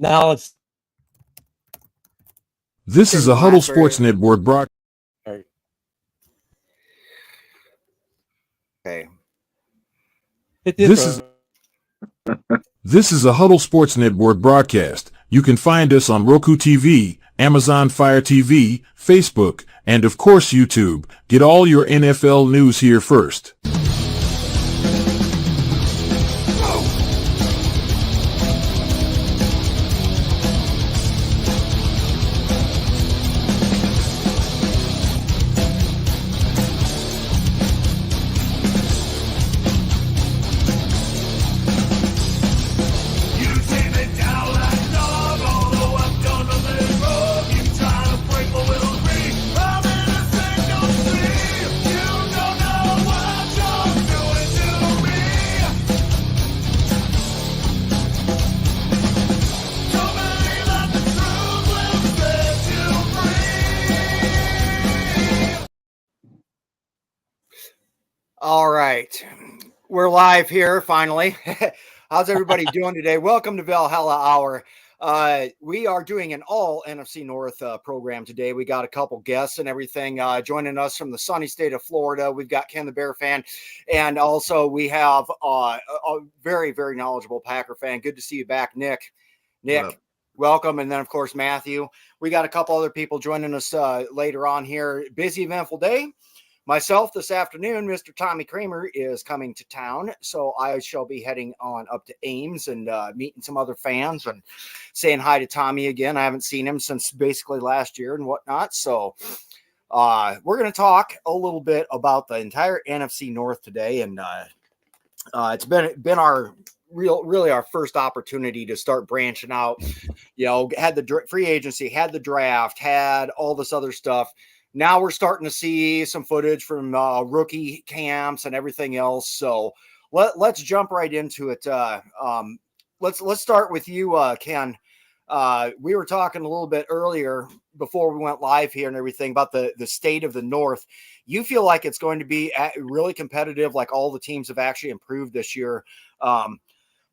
Now it's This is a Huddle Sports Network broadcast. Okay. This is a Huddle Sports Network broadcast. You can find us on Roku TV, Amazon Fire TV, Facebook, and of course YouTube. Get all your NFL news here first. All right. We're live here finally. How's everybody doing today? Welcome to Valhalla Hour. We are doing an All NFC North program today. We got a couple guests and everything joining us from the sunny state of Florida. We've got Ken the Bear fan, and also we have a very, very knowledgeable Packer fan. Good to see you back, Nick. Nick, welcome. And then, of course, Matthew. We got a couple other people joining us later on here. Busy, eventful day. Myself this afternoon, Mr. Tommy Kramer is coming to town, so I shall be heading on up to Ames and meeting some other fans and saying hi to Tommy again. I haven't seen him since basically last year and whatnot, so we're going to talk a little bit about the entire NFC North today, and it's been our really our first opportunity to start branching out. You know, had the free agency, had the draft, had all this other stuff. Now we're starting to see some footage from rookie camps and everything else. So let's jump right into it. Let's start with you, Ken. We were talking a little bit earlier before we went live here and everything about the state of the North. You feel like it's going to be really competitive, like all the teams have actually improved this year.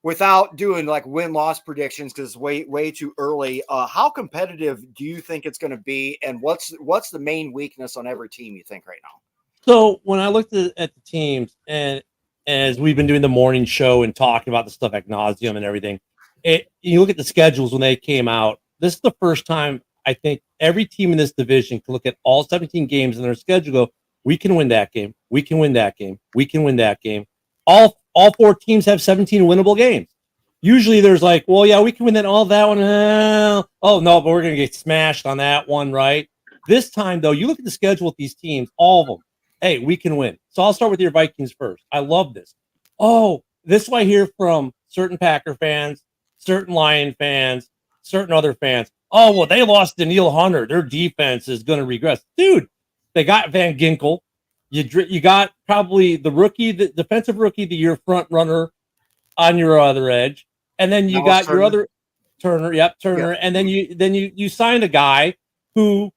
Without doing like win-loss predictions, because it's way too early, how competitive do you think it's going to be, and what's the main weakness on every team you think right now? So when I looked at the teams, and as we've been doing the morning show and talking about the stuff ad nauseum and everything, you look at the schedules when they came out. This is the first time I think every team in this division can look at all 17 games in their schedule. Go, we can win that game. We can win that game. We can win that game. All four teams have 17 winnable games. Usually there's like, well, yeah, we can win that one. Oh, no, but we're going to get smashed on that one, right? This time, though, you look at the schedule with these teams, all of them, hey, we can win. So I'll start with your Vikings first. I love this. Oh, this is what I hear from certain Packer fans, certain Lion fans, certain other fans. Oh, well, they lost Danielle Hunter. Their defense is going to regress. Dude, they got Van Ginkel. You got probably the defensive rookie of the year front runner on your other edge, and then you got your other Turner. Yep, Turner, and then you signed a guy whose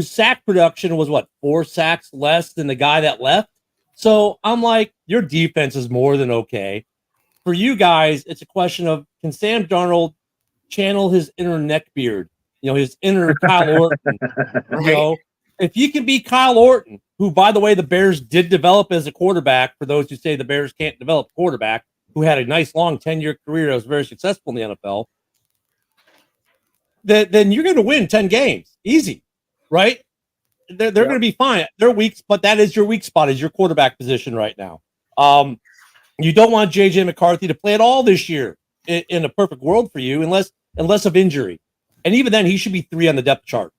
sack production was 4 sacks less than the guy that left. So I'm like, your defense is more than okay. For you guys, it's a question of, can Sam Darnold channel his inner neckbeard, his inner Kyle Orton, Right. If you can be Kyle Orton, who, by the way, the Bears did develop as a quarterback, for those who say the Bears can't develop a quarterback, who had a nice, long 10-year career that was very successful in the NFL, then you're going to win 10 games. Easy, right? They're going to be fine. They're weak, but that is your weak spot, is your quarterback position right now. You don't want J.J. McCarthy to play at all this year in a perfect world for you, unless of injury. And even then, he should be 3 on the depth chart,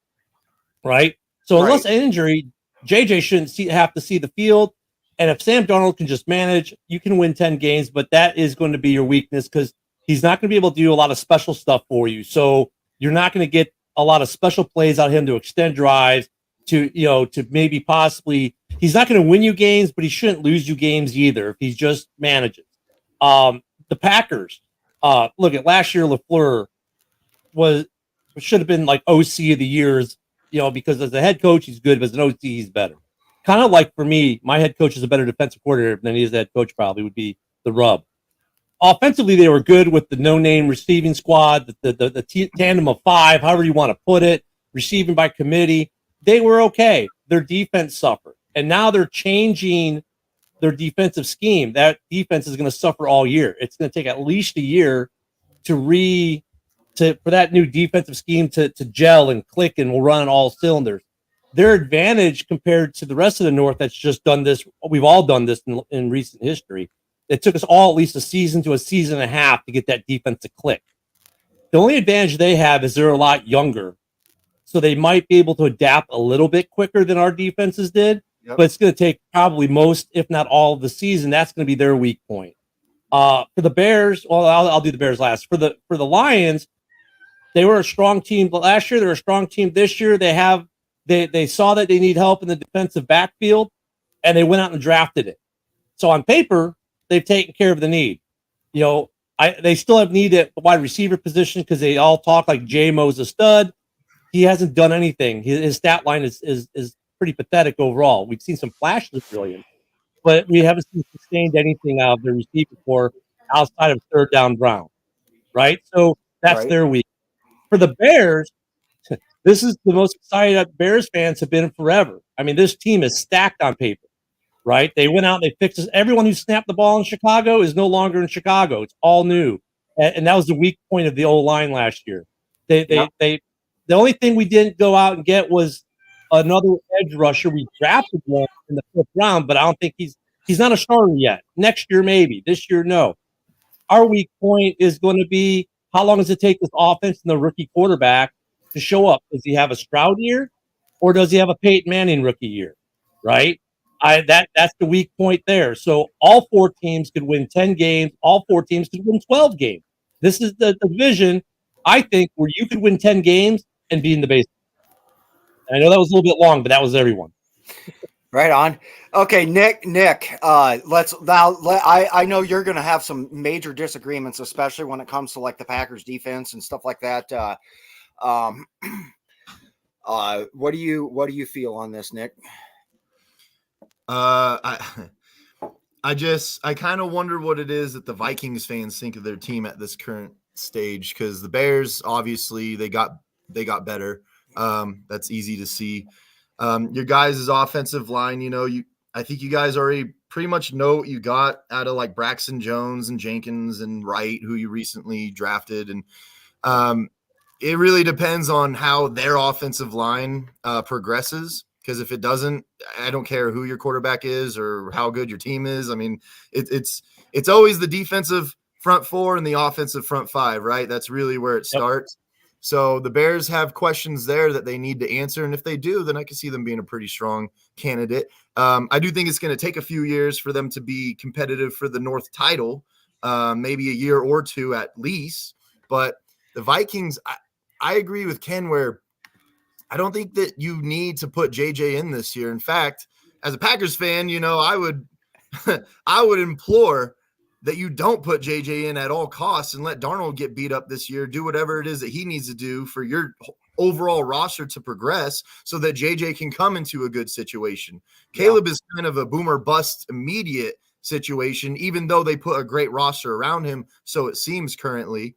right? So unless an injury, JJ shouldn't have to see the field. And if Sam Darnold can just manage, you can win 10 games, but that is going to be your weakness because he's not going to be able to do a lot of special stuff for you. So you're not going to get a lot of special plays out of him to extend drives, to maybe possibly, he's not going to win you games, but he shouldn't lose you games either if he just manages. The Packers, look at last year, LaFleur should have been like OC of the years, because as a head coach, he's good, but as an OC, he's better. Kind of like for me, my head coach is a better defensive coordinator than he is a head coach, probably would be the rub. offensively, they were good with the no-name receiving squad, the tandem of five, however you want to put it, receiving by committee. They were okay. Their defense suffered. And now they're changing their defensive scheme. That defense is going to suffer all year. It's going to take at least a year for that new defensive scheme to gel and click and will run on all cylinders. Their advantage compared to the rest of the North that's just done this, we've all done this in recent history. It took us all at least a season to a season and a half to get that defense to click. The only advantage they have is they're a lot younger. So they might be able to adapt a little bit quicker than our defenses did, but it's going to take probably most, if not all of the season. That's going to be their weak point. For the Bears, well, I'll do the Bears last. For the Lions, they were a strong team last year. They're a strong team this year. They saw that they need help in the defensive backfield, and they went out and drafted it. So on paper, they've taken care of the need. They still have need at the wide receiver position because they all talk like J-Mo's a stud. He hasn't done anything. His stat line is pretty pathetic overall. We've seen some flashes of brilliance, but we haven't seen sustained anything out of the receiver corps outside of third down Brown, right? So that's their week. For the Bears, this is the most excited that Bears fans have been in forever. I mean, this team is stacked on paper, right? They went out and they fixed this. Everyone who snapped the ball in Chicago is no longer in Chicago. It's all new. And that was the weak point of the O-line last year. The only thing we didn't go out and get was another edge rusher. We drafted one in the 5th round, but I don't think he's not a starter yet. Next year, maybe. This year, no. Our weak point is going to be how long does it take this offense and the rookie quarterback to show up? Does he have a Stroud year, or does he have a Peyton Manning rookie year? Right? That's the weak point there. So all 4 teams could win 10 games. All 4 teams could win 12 games. This is the division, I think, where you could win 10 games and be in the basement. And I know that was a little bit long, but that was everyone. Right on. Okay, Nick, let's now. I know you're going to have some major disagreements, especially when it comes to like the Packers defense and stuff like that. What do you feel on this, Nick? I kind of wonder what it is that the Vikings fans think of their team at this current stage, because the Bears, obviously, they got better. That's easy to see. Your guys' offensive line, I think you guys already pretty much know what you got out of like Braxton Jones and Jenkins and Wright, who you recently drafted. And it really depends on how their offensive line progresses. Because if it doesn't, I don't care who your quarterback is or how good your team is. I mean, it's always the defensive front 4 and the offensive front 5, right? That's really where it starts. So the Bears have questions there that they need to answer. And if they do, then I can see them being a pretty strong candidate. I do think it's going to take a few years for them to be competitive for the North title, maybe a year or 2 at least. But the Vikings, I agree with Ken where I don't think that you need to put JJ in this year. In fact, as a Packers fan, I would implore that you don't put JJ in at all costs and let Darnold get beat up this year. Do whatever it is that he needs to do for your overall roster to progress so that JJ can come into a good situation. Yeah. Caleb is kind of a boomer bust immediate situation, even though they put a great roster around him. So it seems currently.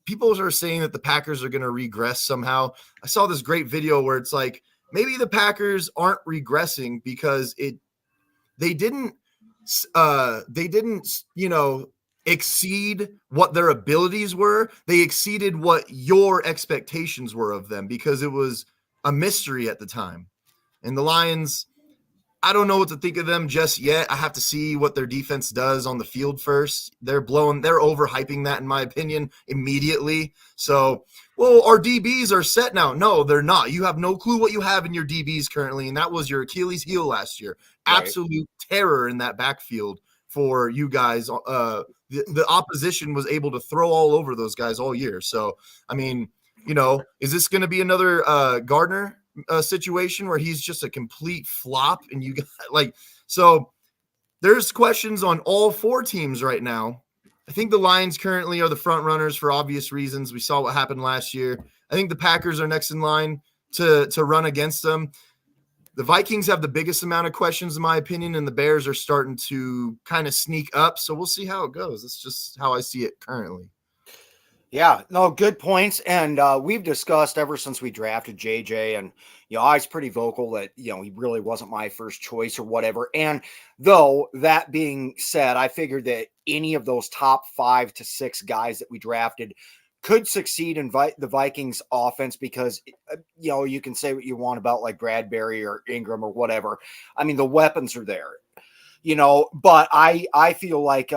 People are saying that the Packers are going to regress somehow. I saw this great video where it's like, maybe the Packers aren't regressing because they didn't, exceed what their abilities were. They exceeded what your expectations were of them because it was a mystery at the time. And the Lions, I don't know what to think of them just yet. I have to see what their defense does on the field first. They're overhyping that, in my opinion, immediately. So, well, our DBs are set now. No, they're not. You have no clue what you have in your DBs currently, and that was your Achilles heel last year. Right. Absolute terror in that backfield for you guys. The opposition was able to throw all over those guys all year. So, I mean, is this going to be another Gardner situation where he's just a complete flop and you got so there's questions on all 4 teams right now. I think the Lions currently are the front runners for obvious reasons. We saw what happened last year. I think the Packers are next in line to run against them. The Vikings have the biggest amount of questions, in my opinion, and the Bears are starting to kind of sneak up. So we'll see how it goes. That's just how I see it currently. Yeah, no, good points. And we've discussed ever since we drafted JJ, and I was pretty vocal that he really wasn't my first choice or whatever. And though that being said, I figured that any of those top 5 to 6 guys that we drafted could succeed in the Vikings offense because you can say what you want about like Bradbury or Ingram or whatever. I mean, the weapons are there, but I feel like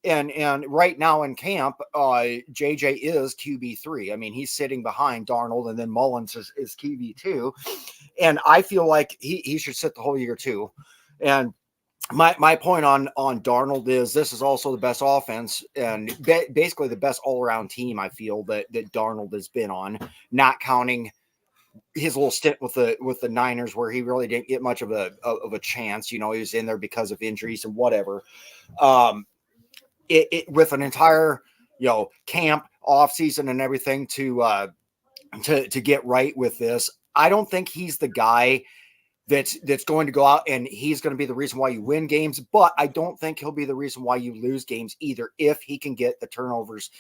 and right now in camp, JJ is QB3. I mean, he's sitting behind Darnold, and then Mullins is QB2. And I feel like he should sit the whole year too. And my point on Darnold is this is also the best offense and basically the best all-around team I feel that Darnold has been on, not counting his little stint with the Niners where he really didn't get much of a chance. He was in there because of injuries and whatever. With an entire camp off season and everything to get right with this, I don't think he's the guy that's going to go out and he's going to be the reason why you win games, but I don't think he'll be the reason why you lose games either if he can get the turnovers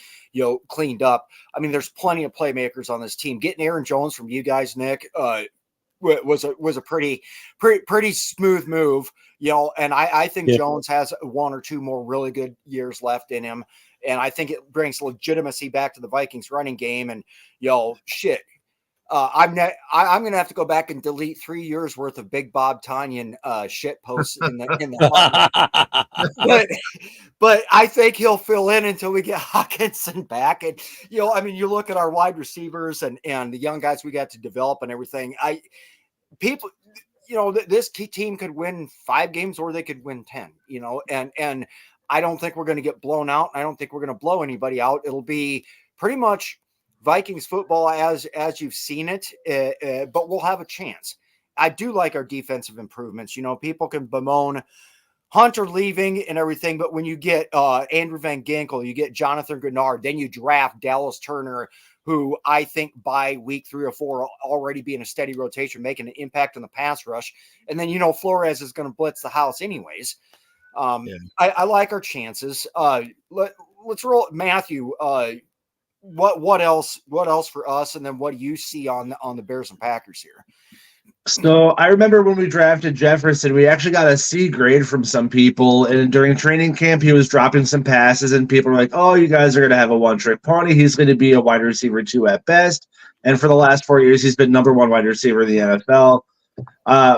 cleaned up. I mean, there's plenty of playmakers on this team. Getting Aaron Jones from you guys, Nick, was a pretty smooth move, and I think Jones has 1 or 2 more really good years left in him, and I think it brings legitimacy back to the Vikings running game. And shit, I'm gonna have to go back and delete 3 years worth of Big Bob Tanyan shit posts in the but I think he'll fill in until we get Hawkinson back. And I mean, you look at our wide receivers and the young guys we got to develop and everything. This team could win 5 games or they could win 10. And I don't think we're going to get blown out. I don't think we're going to blow anybody out. It'll be pretty much Vikings football as you've seen it, but we'll have a chance. I do like our defensive improvements. People can bemoan Hunter leaving and everything, but when you get Andrew Van Ginkel, you get Jonathan Grenard, then you draft Dallas Turner, who I think by week 3 or 4 will already be in a steady rotation, making an impact on the pass rush. And then, Flores is going to blitz the house anyways. I like our chances. Let's roll Matthew. What else for us? And then what do you see on the Bears and Packers here? So I remember when we drafted Jefferson, we actually got a C grade from some people. And during training camp, he was dropping some passes and people were like, oh, you guys are going to have a one-trick pony. He's going to be a wide receiver 2 at best. And for the last 4 years, he's been number 1 wide receiver in the NFL.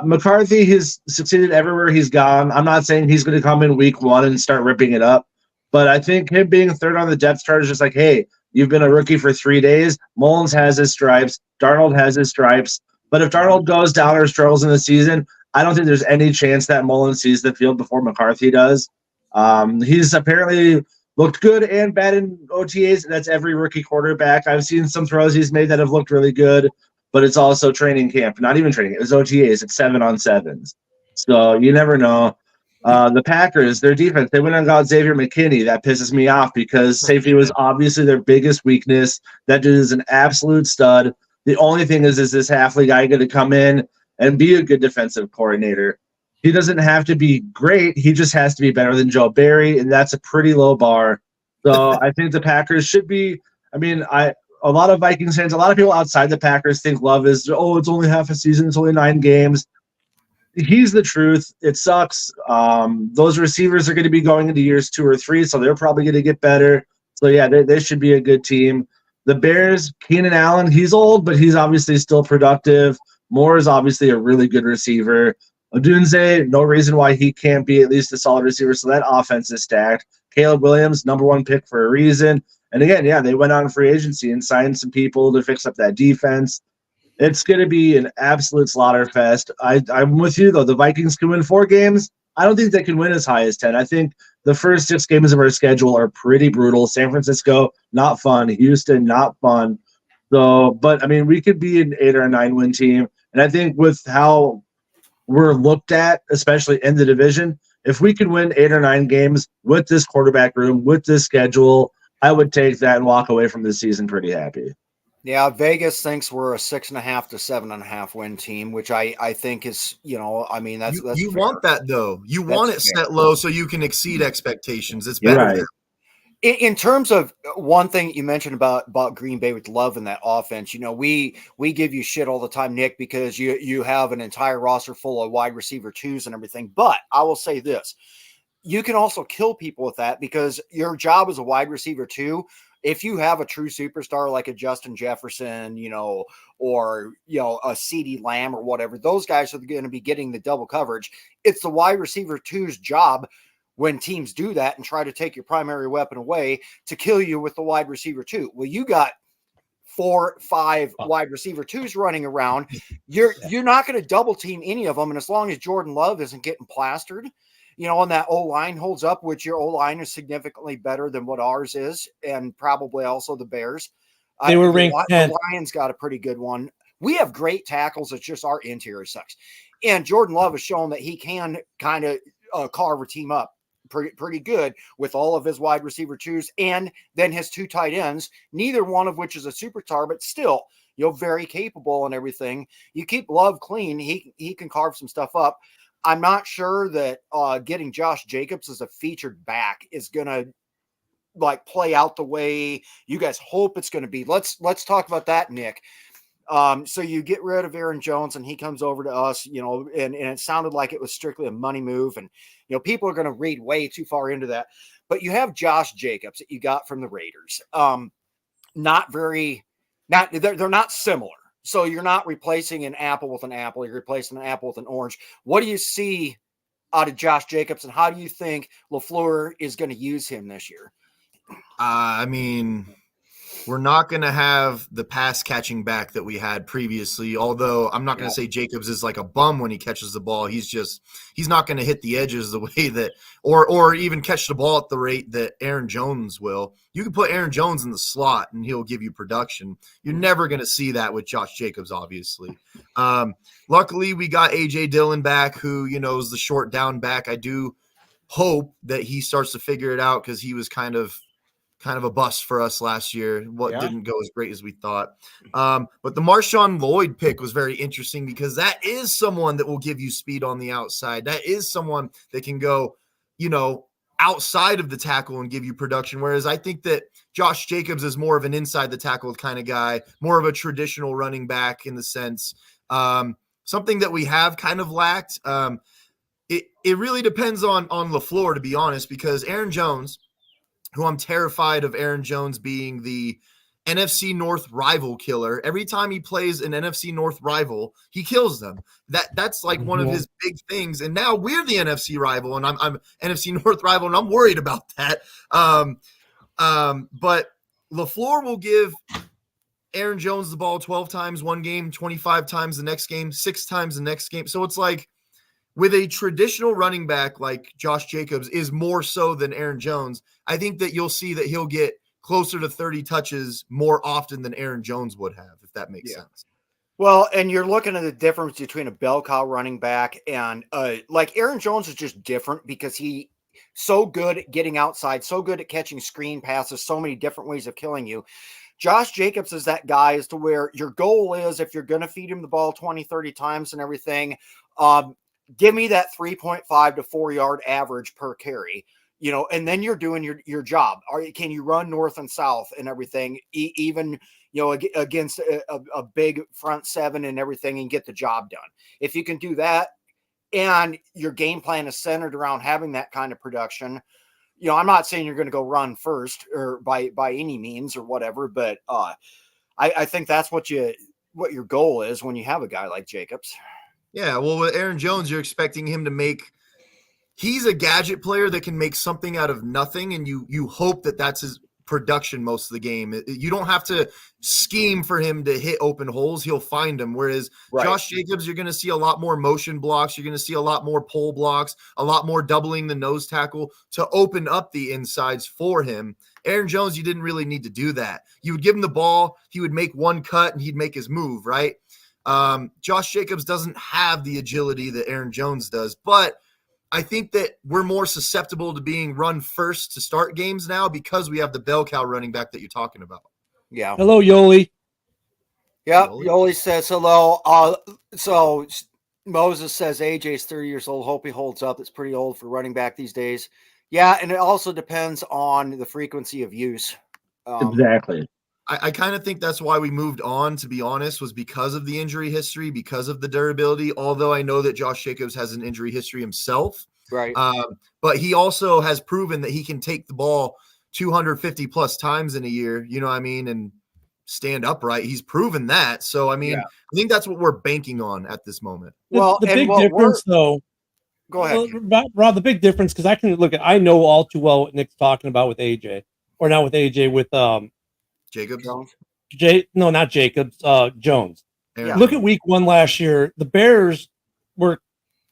McCarthy has succeeded everywhere he's gone. I'm not saying he's going to come in week 1 and start ripping it up. But I think him being 3rd on the depth chart is just like, hey, you've been a rookie for 3 days. Mullins has his stripes. Darnold has his stripes. But if Darnold goes down or struggles in the season, I don't think there's any chance that Mullins sees the field before McCarthy does. He's apparently looked good and bad in OTAs. That's every rookie quarterback. I've seen some throws he's made that have looked really good, but it's also training camp. Not even training. It was OTAs. It's 7-on-7s. So you never know. The Packers, their defense, they went and got Xavier McKinney. That pisses me off because safety was obviously their biggest weakness. That dude is an absolute stud. The only thing is this Hafley guy going to come in and be a good defensive coordinator? He doesn't have to be great. He just has to be better than Joe Barry, and that's a pretty low bar. So I think the Packers should be – a lot of Vikings fans, a lot of people outside the Packers think Love is, it's only half a season, it's only 9 games. He's the truth. It sucks. Those receivers are going to be going into years 2 or 3, so they're probably going to get better. So, yeah, they should be a good team. The Bears, Keenan Allen, he's old, but he's obviously still productive. Moore is obviously a really good receiver. Odunze, no reason why he can't be at least a solid receiver, so that offense is stacked. Caleb Williams, number 1 pick for a reason. And again, yeah, they went on free agency and signed some people to fix up that defense. It's going to be an absolute slaughter fest. I'm with you, though. The Vikings can win 4 games. I don't think they can win as high as 10. I think the first 6 games of our schedule are pretty brutal. San Francisco, not fun. Houston, not fun. So, but, we could be an 8 or a 9-win team. And I think with how we're looked at, especially in the division, if we can win 8 or 9 games with this quarterback room, with this schedule, I would take that and walk away from this season pretty happy. Yeah, Vegas thinks we're a 6.5 to 7.5 win team, which I think is, I mean, that's You fair. want that though. You That's want it fair. set low so you can exceed expectations. It's You're better right. that. In terms of one thing you mentioned about Green Bay with Love in that offense, we give you shit all the time, Nick, because you have an entire roster full of wide receiver twos and everything. But I will say this: you can also kill people with that, because your job as a wide receiver two, if you have a true superstar like a Justin Jefferson, or a CeeDee Lamb or whatever, those guys are going to be getting the double coverage. It's the wide receiver two's job, when teams do that and try to take your primary weapon away, to kill you with the wide receiver two. Well, you got 4, 5 wide receiver twos running around. You're not going to double team any of them. And as long as Jordan Love isn't getting plastered, and that O-line holds up, which your O-line is significantly better than what ours is, and probably also the Bears. They were ranked 10th. The Lions got a pretty good one. We have great tackles. It's just our interior sucks. And Jordan Love has shown that he can kind of carve a team up pretty good with all of his wide receiver twos, and then his 2 tight ends, neither one of which is a superstar, but still, very capable and everything. You keep Love clean, he can carve some stuff up. I'm not sure that getting Josh Jacobs as a featured back is gonna play out the way you guys hope it's going to be. Let's talk about that, Nick. So you get rid of Aaron Jones and he comes over to us, and it sounded like it was strictly a money move. And, people are going to read way too far into that. But you have Josh Jacobs that you got from the Raiders. They're not similar. So you're not replacing an apple with an apple. You're replacing an apple with an orange. What do you see out of Josh Jacobs, and how do you think LaFleur is going to use him this year? I mean, we're not going to have the pass catching back that we had previously, although I'm not going to say Jacobs is like a bum when he catches the ball. He's not going to hit the edges the way that, or even catch the ball at the rate that Aaron Jones will. You can put Aaron Jones in the slot and he'll give you production. You're never going to see that with Josh Jacobs, obviously. Luckily, we got A.J. Dillon back, who, is the short down back. I do hope that he starts to figure it out, because he was kind of a bust for us last year. Didn't go as great as we thought. But the Marshawn Lloyd pick was very interesting, because that is someone that will give you speed on the outside. That is someone that can go, outside of the tackle and give you production. Whereas I think that Josh Jacobs is more of an inside the tackle kind of guy, more of a traditional running back in the sense. Something that we have kind of lacked. It really depends on LaFleur, to be honest, because Aaron Jones, who I'm terrified of Aaron Jones being the NFC North rival killer. Every time he plays an NFC North rival, he kills them. That's like one of his big things. And now we're the NFC rival, and I'm NFC North rival, and I'm worried about that. But LaFleur will give Aaron Jones the ball 12 times one game, 25 times the next game, 6 times the next game. So it's like, with a traditional running back like Josh Jacobs is more so than Aaron Jones, I think that you'll see that he'll get closer to 30 touches more often than Aaron Jones would have, if that makes sense. Well, and you're looking at the difference between a bell cow running back and like Aaron Jones is just different, because he so good at getting outside, so good at catching screen passes, so many different ways of killing you. Josh Jacobs is that guy as to where your goal is, if you're going to feed him the ball 20, 30 times and everything, give me that 3.5 to 4 yard average per carry, and then you're doing your job. Can you run north and south and everything, even, against a big front seven and everything, and get the job done? If you can do that, and your game plan is centered around having that kind of production, I'm not saying you're going to go run first or by any means or whatever, but I think that's what your goal is when you have a guy like Jacobs. Yeah, well, with Aaron Jones, you're expecting him to he's a gadget player that can make something out of nothing, and you hope that that's his production most of the game. You don't have to scheme for him to hit open holes. He'll find them. Whereas Josh Jacobs, you're going to see a lot more motion blocks. You're going to see a lot more pull blocks, a lot more doubling the nose tackle to open up the insides for him. Aaron Jones, you didn't really need to do that. You would give him the ball. He would make one cut, and he'd make his move, right? Josh Jacobs doesn't have the agility that Aaron Jones does, but I think that we're more susceptible to being run first to start games now, because we have the bell cow running back that you're talking about. Yeah. Hello, Yoli. Yep. Yoli? Yoli says hello. So Moses says AJ's 30 years old. Hope he holds up. It's pretty old for running back these days. Yeah, and it also depends on the frequency of use. Exactly. I kind of think that's why we moved on, to be honest, was because of the injury history, because of the durability. Although I know that Josh Jacobs has an injury history himself. Right. But he also has proven that he can take the ball 250 plus times in a year, you know what I mean, and stand upright. He's proven that. So, I mean, Yeah. I think that's what we're banking on at this moment. Well, the and big what difference, though. Go ahead. Rob. The big difference, because I know all too well what Nick's talking about with AJ, or not with AJ, with Jacobs? Jones. No, not Jacobs, Jones. Yeah. Look at week 1 last year. The Bears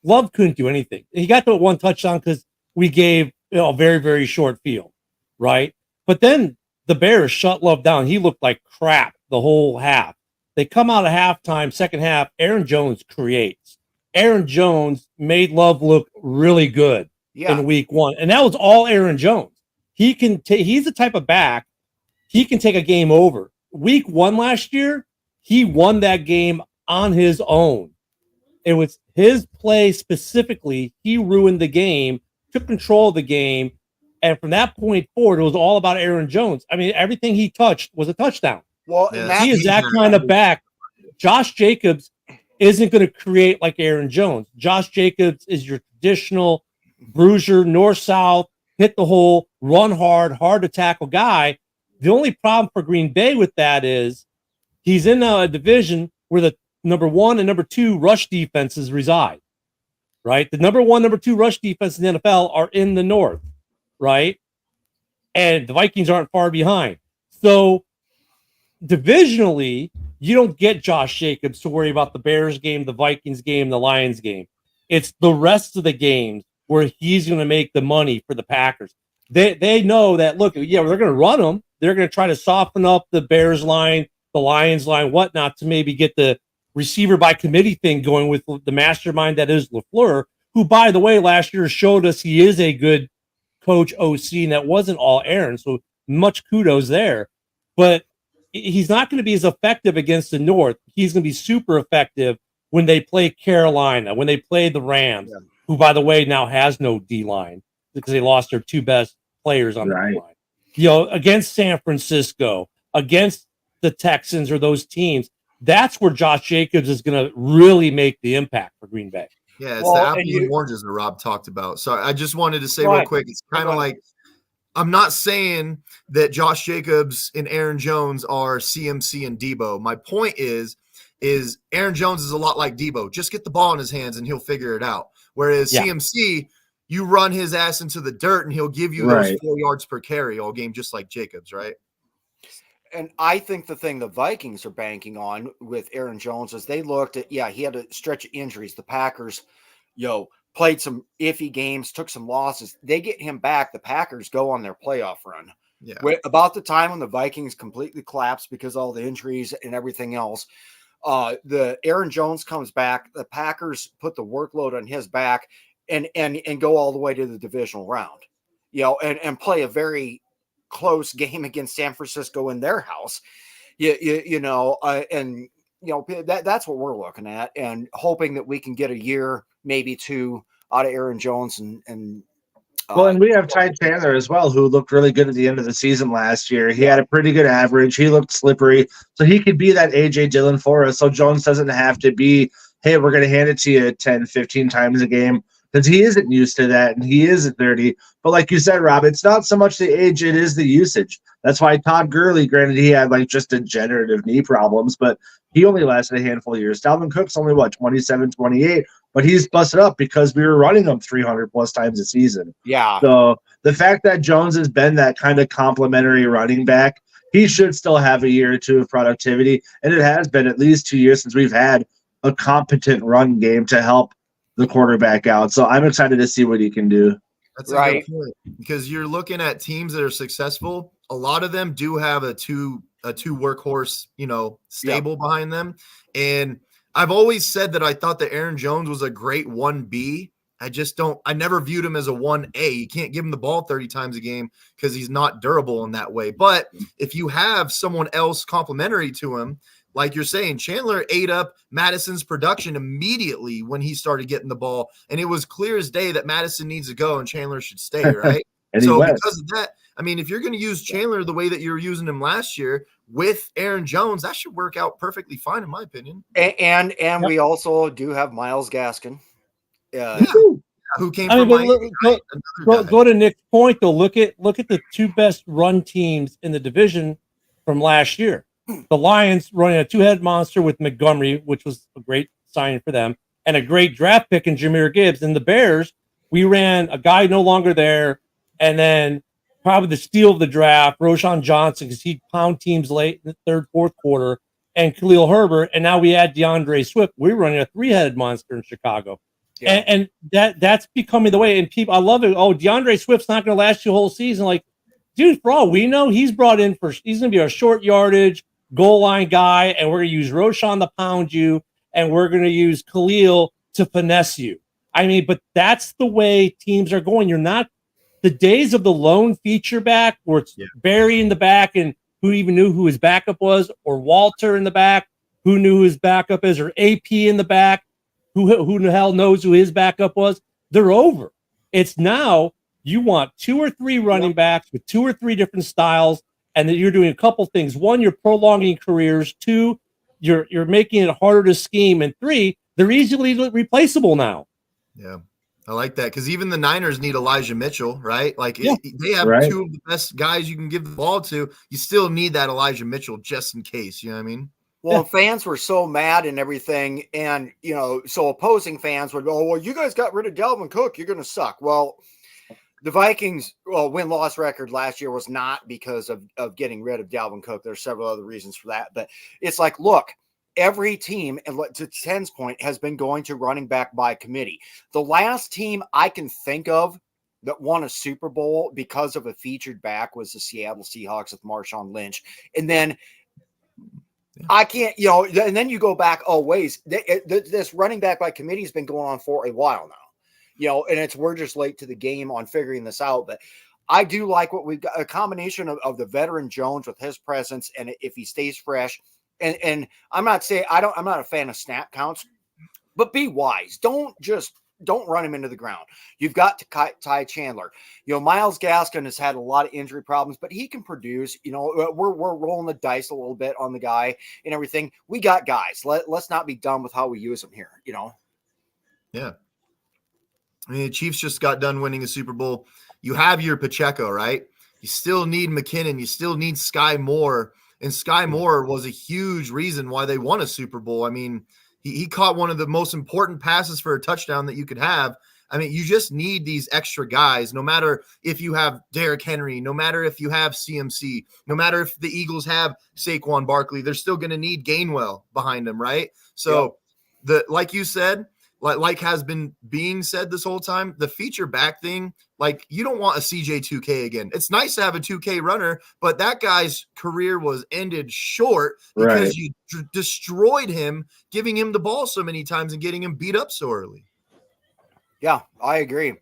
Love couldn't do anything. He got to one touchdown because we gave a very, very short field, right? But then the Bears shut Love down. He looked like crap the whole half. They come out of halftime, second half, Aaron Jones creates. Aaron Jones made Love look really good in week 1. And that was all Aaron Jones. He's the type of back, he can take a game over. Week 1 last year, he won that game on his own. It was his play specifically. He ruined the game, took control of the game. And from that point forward, it was all about Aaron Jones. I mean, everything he touched was a touchdown. Well, he is that kind of back. Josh Jacobs isn't going to create like Aaron Jones. Josh Jacobs is your traditional bruiser, north-south, hit the hole, run hard to tackle guy. The only problem for Green Bay with that is he's in a division where the number 1 and number 2 rush defenses reside, right? The number 1, number 2 rush defense in the NFL are in the North, right? And the Vikings aren't far behind. So divisionally, you don't get Josh Jacobs to worry about the Bears game, the Vikings game, the Lions game. It's the rest of the games where he's going to make the money for the Packers. They know that, look, yeah, they're going to run them. They're going to try to soften up the Bears line, the Lions line, whatnot, to maybe get the receiver by committee thing going with the mastermind that is LaFleur, who, by the way, last year showed us he is a good coach OC, and that wasn't all Aaron. So much kudos there. But he's not going to be as effective against the North. He's going to be super effective when they play Carolina, when they play the Rams, who, by the way, now has no D-line because they lost their 2 best players on the D-line. You know, against San Francisco, against the Texans or those teams, that's where Josh Jacobs is going to really make the impact for Green Bay. Yeah, it's the apples and oranges that Rob talked about. So I just wanted to say real quick, it's kind of like, I'm not saying that Josh Jacobs and Aaron Jones are CMC and Debo. My point is Aaron Jones is a lot like Debo. Just get the ball in his hands and he'll figure it out. Whereas CMC, you run his ass into the dirt and he'll give you those 4 yards per carry all game, just like Jacobs, right? And I think the thing the Vikings are banking on with Aaron Jones is they looked at, he had a stretch of injuries. The Packers, played some iffy games, took some losses. They get him back. The Packers go on their playoff run. Yeah. About the time when the Vikings completely collapsed because of all the injuries and everything else, the Aaron Jones comes back. The Packers put the workload on his back and go all the way to the divisional round, and play a very close game against San Francisco in their house, that's what we're looking at, and hoping that we can get a year, maybe 2 out of Aaron Jones and we have Ty Chandler as well, who looked really good at the end of the season last year. He had a pretty good average. He looked slippery, so he could be that AJ Dillon for us. So Jones doesn't have to be, hey, we're going to hand it to you 10, 15 times a game, because he isn't used to that, and he is at 30. But like you said, Rob, it's not so much the age, it is the usage. That's why Todd Gurley, granted, he had just degenerative knee problems, but he only lasted a handful of years. Dalvin Cook's only, 27, 28, but he's busted up because we were running him 300-plus times a season. Yeah. So the fact that Jones has been that kind of complimentary running back, he should still have a year or 2 of productivity, and it has been at least 2 years since we've had a competent run game to help the quarterback out. So I'm excited to see what he can do. That's a good point, because you're looking at teams that are successful. A lot of them do have a two workhorse, stable behind them. And I've always said that I thought that Aaron Jones was a great 1B. I never viewed him as a 1A. You can't give him the ball 30 times a game because he's not durable in that way. But if you have someone else complimentary to him like you're saying, Chandler ate up Madison's production immediately when he started getting the ball. And it was clear as day that Madison needs to go and Chandler should stay, right? And so he went. because of that, I mean, if you're going to use Chandler the way that you were using him last year with Aaron Jones, that should work out perfectly fine, in my opinion. And we also do have Miles Gaskin. Who came from Miami, go to Nick's point though. Look at the two best run teams in the division from last year. The Lions running a two-headed monster with Montgomery, which was a great signing for them, and a great draft pick in Jahmyr Gibbs. And the Bears, we ran a guy no longer there, and then probably the steal of the draft, Roshan Johnson, because he'd pound teams late in the third, fourth quarter, and Khalil Herbert, and now we add DeAndre Swift. We're running a three-headed monster in Chicago. Yeah. And that's becoming the way. And people, I love it. Oh, DeAndre Swift's not going to last you a whole season. Like, dude, for all we know, he's brought in he's going to be a short yardage goal line guy, and we're going to use Roshan to pound you, and we're going to use Khalil to finesse you. I mean, but that's the way teams are going. You're not the days of the lone feature back where it's Barry in the back and who even knew who his backup was, or Walter in the back, who knew who his backup is, or AP in the back. Who the hell knows who his backup was? They're over. It's now you want two or three running backs with two or three different styles, and that you're doing a couple things. One, you're prolonging careers. Two, you're making it harder to scheme. And three, they're easily replaceable now. Yeah, I like that, because even the Niners need Elijah Mitchell, right? Like they have two of the best guys you can give the ball to. You still need that Elijah Mitchell just in case. You know what I mean? Well, fans were so mad and everything, and so opposing fans would go, "Well, you guys got rid of Dalvin Cook, you're going to suck." Well, the Vikings' win-loss record last year was not because of getting rid of Dalvin Cook. There's several other reasons for that, but it's like, look, every team, and to Ken's point, has been going to running back by committee. The last team I can think of that won a Super Bowl because of a featured back was the Seattle Seahawks with Marshawn Lynch, and then. I can't, and then you go back, this running back by committee has been going on for a while now, and we're just late to the game on figuring this out. But I do like what we've got, a combination of the veteran Jones with his presence, and if he stays fresh, and I'm not a fan of snap counts, but be wise. Don't run him into the ground. You've got to Ty Chandler. Miles Gaskin has had a lot of injury problems, but he can produce. We're rolling the dice a little bit on the guy and everything. We got guys. Let's not be done with how we use them here. Yeah. I mean, the Chiefs just got done winning a Super Bowl. You have your Pacheco, right? You still need McKinnon. You still need Sky Moore. And Sky Moore was a huge reason why they won a Super Bowl. I mean, he caught one of the most important passes for a touchdown that you could have. I mean, you just need these extra guys, no matter if you have Derrick Henry, no matter if you have CMC, no matter if the Eagles have Saquon Barkley, they're still going to need Gainwell behind them, right? So, like you said, like has been being said this whole time, the feature back thing, like you don't want a CJ 2K again. It's nice to have a 2K runner, but that guy's career was ended short because you destroyed him, giving him the ball so many times and getting him beat up so early. Yeah, I agree.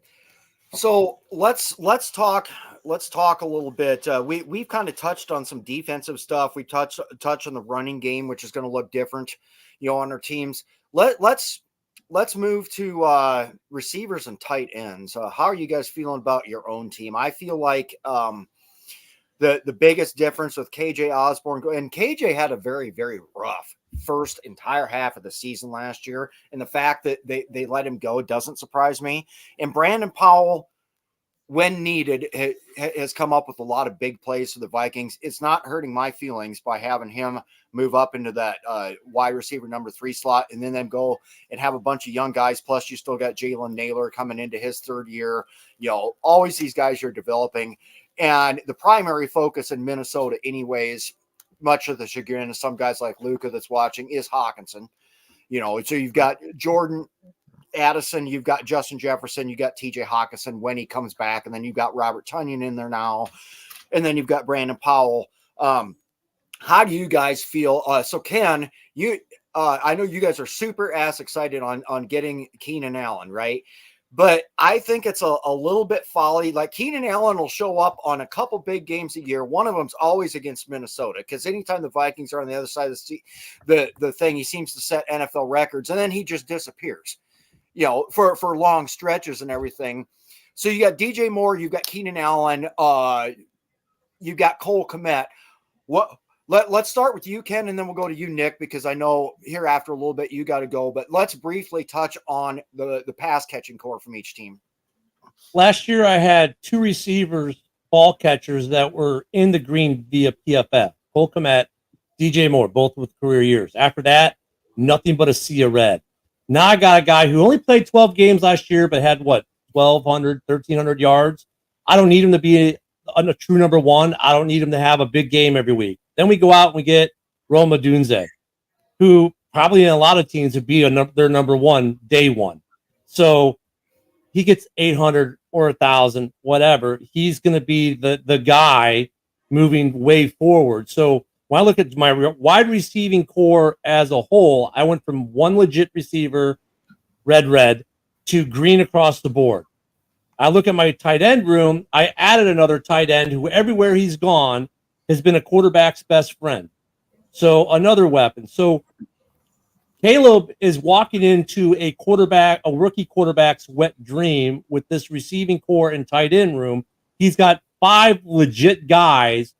So let's talk a little bit. We've kind of touched on some defensive stuff. We touched on the running game, which is going to look different, on our teams. Let's move to receivers and tight ends. How are you guys feeling about your own team? I feel like the biggest difference with KJ Osborne, and KJ had a very, very rough first entire half of the season last year, and the fact that they let him go doesn't surprise me. And Brandon Powell, when needed, has come up with a lot of big plays for the Vikings. It's not hurting my feelings by having him move up into that wide receiver number 3 slot, and then go and have a bunch of young guys. Plus, you still got Jalen Naylor coming into his third year. Always these guys you're developing. And the primary focus in Minnesota, anyways, much of the chagrin of some guys like Luka that's watching, is Hawkinson. So you've got Jordan Addison, you've got Justin Jefferson, you got TJ Hawkinson when he comes back, and then you've got Robert Tonyan in there now, and then you've got Brandon Powell. How do you guys feel? So Ken, I know you guys are super excited on getting Keenan Allen, right? But I think it's a little bit folly. Like Keenan Allen will show up on a couple big games a year. One of them's always against Minnesota, because anytime the Vikings are on the other side of the thing, he seems to set NFL records, and then he just disappears, for long stretches and everything. So you got DJ Moore, you got Keenan Allen, you got Cole Kmet. Let's start with you, Ken, and then we'll go to you, Nick, because I know here after a little bit you got to go. But let's briefly touch on the pass catching core from each team. Last year, I had 2 receivers, ball catchers that were in the green via PFF. Cole Kmet, DJ Moore, both with career years. After that, nothing but a sea of red. Now I got a guy who only played 12 games last year, but had 1,200, 1,300 yards. I don't need him to be a true number one. I don't need him to have a big game every week. Then we go out and we get Rome Odunze, who probably in a lot of teams would be their number one day one. So he gets 800 or 1,000, whatever. He's going to be the guy moving way forward. So when I look at my wide receiving core as a whole, I went from one legit receiver, red, to green across the board. I look at my tight end room. I added another tight end who everywhere he's gone has been a quarterback's best friend. So another weapon. So Caleb is walking into a rookie quarterback's wet dream with this receiving core and tight end room. He's got 5 legit guys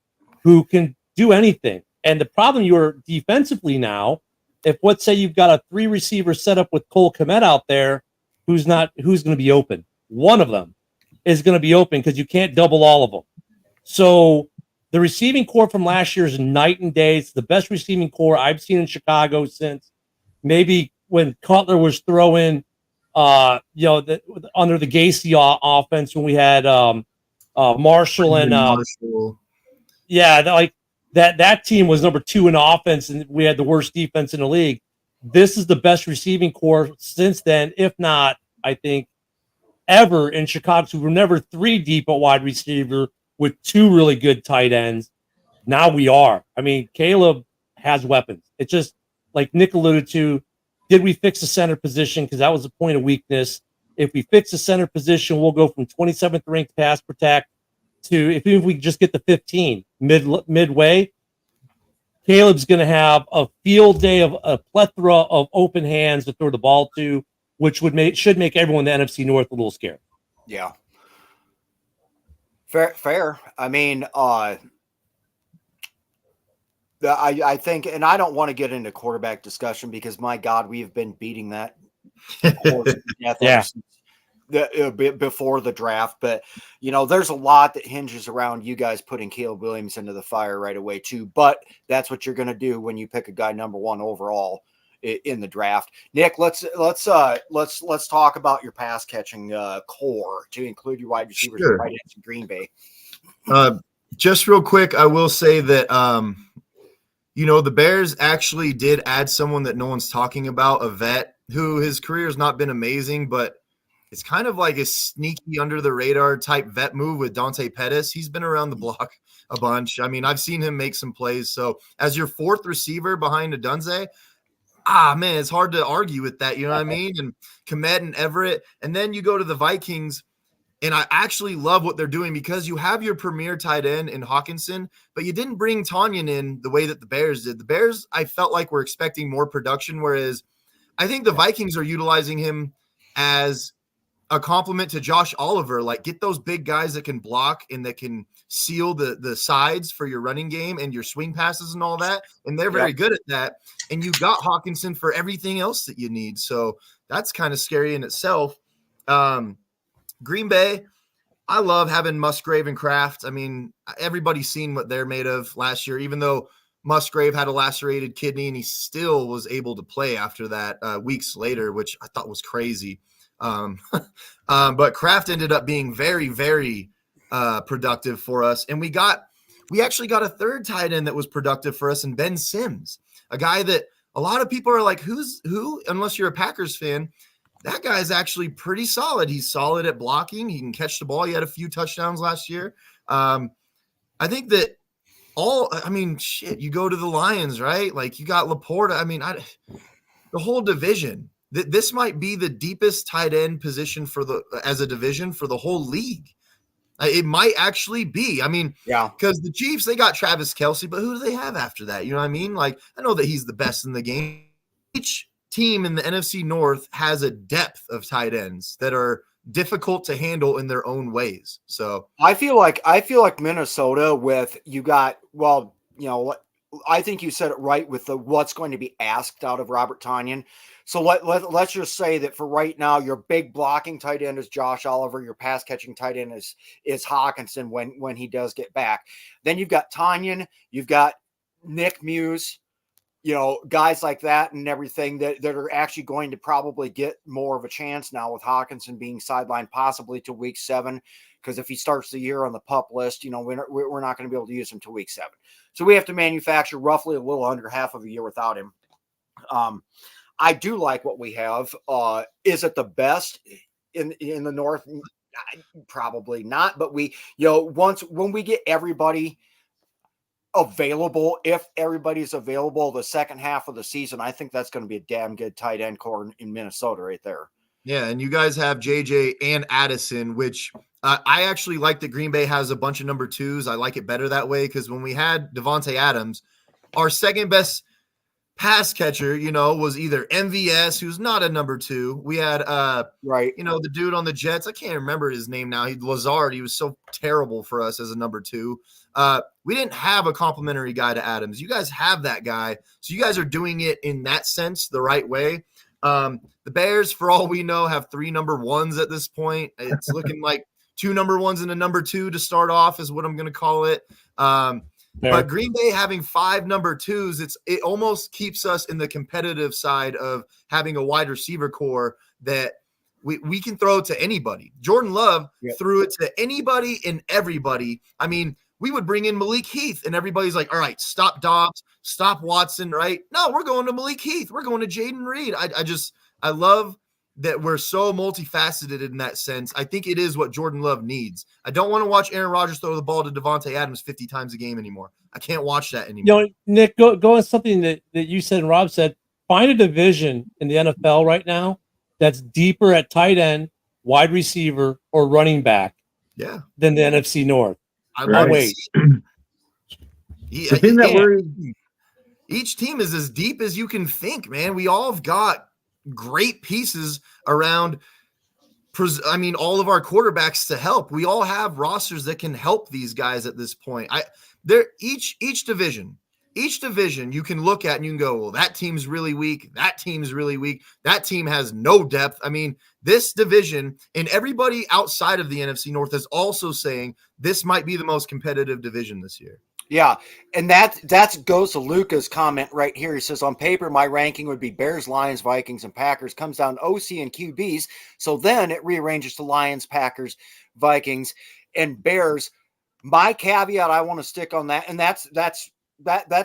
who can do anything. And the problem you're defensively now, if let's say you've got a 3 receiver setup with Cole Kmet out there, who's going to be open? One of them is going to be open because you can't double all of them. So the receiving core from last year is night and day. It's the best receiving core I've seen in Chicago since maybe when Cutler was throwing, under the Gacy offense when we had Marshall and Marshall. That team was number 2 in offense, and we had the worst defense in the league. This is the best receiving core since then, if not, I think, ever in Chicago. So we were never 3 deep at wide receiver with 2 really good tight ends. Now we are. I mean, Caleb has weapons. It's just like Nick alluded to, did we fix the center position? Because that was a point of weakness. If we fix the center position, we'll go from 27th ranked pass protect to, even if we just get the 15 midway, Caleb's going to have a field day of a plethora of open hands to throw the ball to, which should make everyone in the NFC North a little scared. Yeah. Fair. I mean, I think, and I don't want to get into quarterback discussion because, my God, we've been beating that horse to death before the draft. But, there's a lot that hinges around you guys putting Caleb Williams into the fire right away, too. But that's what you're going to do when you pick a guy number 1 overall in the draft. Nick, let's talk about your pass catching core to include your wide receivers and tight ends in Green Bay. Just real quick, I will say that the Bears actually did add someone that no one's talking about, a vet who his career has not been amazing, but it's kind of like a sneaky under the radar type vet move with Dante Pettis. He's been around the block a bunch. I mean, I've seen him make some plays. So as your 4th receiver behind Odunze, man, it's hard to argue with that. You know what I mean? And Kmet and Everett. And then you go to the Vikings, and I actually love what they're doing because you have your premier tight end in Hawkinson, but you didn't bring Tanyan in the way that the Bears did. The Bears, I felt like were expecting more production, whereas I think the Vikings are utilizing him as a compliment to Josh Oliver. Like, get those big guys that can block and that can seal the sides for your running game and your swing passes and all that. And they're very good at that. And you got Hawkinson for everything else that you need. So that's kind of scary in itself. Green Bay, I love having Musgrave and Kraft. I mean, everybody's seen what they're made of last year, even though Musgrave had a lacerated kidney and he still was able to play after that weeks later, which I thought was crazy. But Kraft ended up being very, very productive for us. And we actually got a 3rd tight end that was productive for us in Ben Sims, a guy that a lot of people are like, who, unless you're a Packers fan. That guy's actually pretty solid. He's solid at blocking. He can catch the ball. He had a few touchdowns last year. I think that you go to the Lions, right? Like, you got Laporta. I mean, the whole division this might be the deepest tight end position as a division for the whole league. It might actually be. I mean, Yeah, because the Chiefs, they got Travis Kelce, but who do they have after that? You know what I mean? Like, I know that he's the best in the game. Each team in the NFC North has a depth of tight ends that are difficult to handle in their own ways. So I feel like Minnesota with you got, well, I think you said it right with what's going to be asked out of Robert Tonyan. So let's just say that for right now, your big blocking tight end is Josh Oliver. Your pass catching tight end is Hawkinson when he does get back. Then you've got Tonyan, you've got Nick Muse, guys like that and everything that are actually going to probably get more of a chance now with Hawkinson being sidelined possibly to week 7. Because if he starts the year on the PUP list, we're not going to be able to use him to week 7. So we have to manufacture roughly a little under half of a year without him. I do like what we have. Is it the best in the North? Probably not. But when we get everybody available, if everybody's available the second half of the season, I think that's going to be a damn good tight end core in Minnesota right there. Yeah, and you guys have JJ and Addison, which I actually like that Green Bay has a bunch of number 2s. I like it better that way because when we had Devontae Adams, our second best pass catcher, was either MVS, who's not a number 2. We had right, the dude on the Jets. I can't remember his name now. Lazard. He was so terrible for us as a number 2. We didn't have a complimentary guy to Adams. You guys have that guy, so you guys are doing it in that sense the right way. The Bears, for all we know, have 3 number 1s at this point. It's looking like 2 number 1s and a number 2 to start off is what I'm going to call it. But Green Bay having 5 number 2s, it almost keeps us in the competitive side of having a wide receiver core that we can throw to anybody. Jordan Love threw it to anybody and everybody. I mean, we would bring in Malik Heath and everybody's like, all right, stop Dobbs, stop Watson, right? No, we're going to Malik Heath. We're going to Jaden Reed. I love that we're so multifaceted in that sense. I think it is what Jordan Love needs. I don't want to watch Aaron Rodgers throw the ball to Devontae Adams 50 times a game anymore. I can't watch that anymore. Nick, go on something that you said and Rob said. Find a division in the NFL right now that's deeper at tight end, wide receiver, or running back than the NFC North. Wait. Each team is as deep as you can think, man. We all have got great pieces around. All of our quarterbacks to help. We all have rosters that can help these guys at this point. Each division you can look at and you can go, well, that team's really weak. That team's really weak. That team has no depth. I mean, this division and everybody outside of the NFC North is also saying this might be the most competitive division this year. Yeah, and that goes to Luca's comment right here. He says, on paper, my ranking would be Bears, Lions, Vikings, and Packers. Comes down to OC and QBs. So then it rearranges to Lions, Packers, Vikings, and Bears. My caveat I want to stick on that, and that's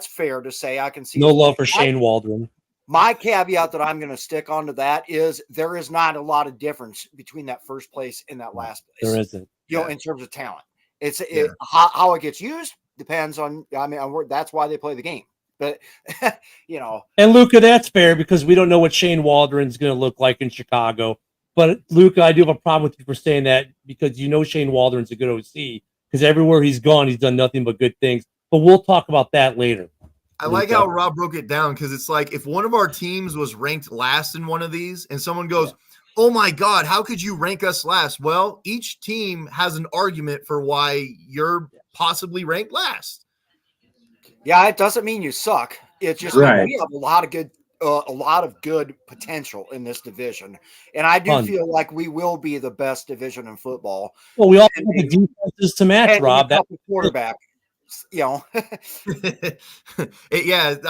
fair to say. I can see no love for Shane Waldron. My caveat that I'm going to stick onto that is there is not a lot of difference between that first place and that last place. There isn't. In terms of talent. How it gets used depends on, that's why they play the game. But, And Luca, that's fair because we don't know what Shane Waldron's going to look like in Chicago. But, Luca, I do have a problem with you for saying that because Shane Waldron's a good OC because everywhere he's gone, he's done nothing but good things. But we'll talk about that later. I like how Rob broke it down because it's like if one of our teams was ranked last in one of these and someone goes, oh, my God, how could you rank us last? Well, each team has an argument for why you're possibly ranked last. Yeah, it doesn't mean you suck. It's just we have a lot of good potential in this division, and I do feel like we will be the best division in football. Well, we all have the defenses to match, Rob. That's the quarterback. I